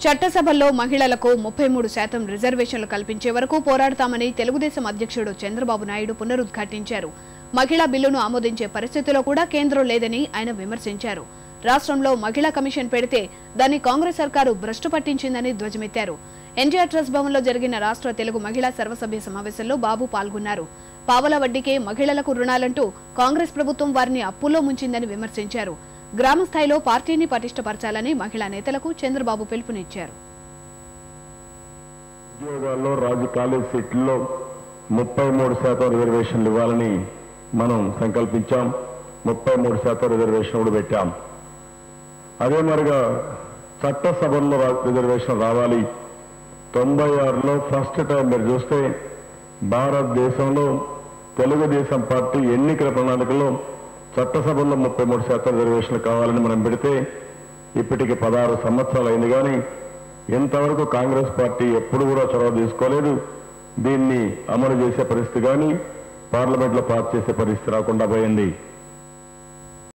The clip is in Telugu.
చట్టసభల్లో మహిళలకు 33% రిజర్వేషన్లు కల్పించే వరకు పోరాడతామని తెలుగుదేశం అధ్యక్షుడు చంద్రబాబు నాయుడు పునరుద్ఘాటించారు. మహిళా బిల్లును ఆమోదించే పరిస్థితిలో కూడా కేంద్రం లేదని ఆయన విమర్శించారు. రాష్ట్రంలో మహిళా కమిషన్ పెడితే దాన్ని కాంగ్రెస్ సర్కారు భ్రష్టు పట్టించిందని ధ్వజమెత్తారు. ఎన్టీఆర్ ట్రస్ట్ భవన్లో జరిగిన రాష్ట్ర తెలుగు మహిళా సర్వసభ్య సమావేశంలో బాబు పాల్గొన్నారు. పావల వడ్డీకే మహిళలకు రుణాలంటూ కాంగ్రెస్ ప్రభుత్వం వారిని అప్పుల్లో ముంచిందని విమర్శించారు. గ్రామ స్థాయిలో పార్టీని పటిష్టపరచాలని మహిళా నేతలకు చంద్రబాబు పిలుపునిచ్చారు. ఉద్యోగాల్లో కాలేజ్ సీట్లలో 33% రిజర్వేషన్లు ఇవ్వాలని మనం సంకల్పించాం. 33% రిజర్వేషన్ కూడా పెట్టాం. అదే మరిగా చట్టసభల్లో రిజర్వేషన్ రావాలి. 96లో ఫస్ట్ టైం మీరు చూస్తే భారతదేశంలో తెలుగుదేశం పార్టీ ఎన్నికల ప్రణాళికలో చట్టసభల్లో 33% రిజర్వేషన్లు కావాలని మనం పెడితే ఇప్పటికి 16 సంవత్సరాలు అయింది. కానీ ఇంతవరకు కాంగ్రెస్ పార్టీ ఎప్పుడు కూడా చొరవ తీసుకోలేదు. దీన్ని అమలు చేసే పరిస్థితి కానీ పార్లమెంట్లో పాస్ చేసే పరిస్థితి రాకుండా పోయింది.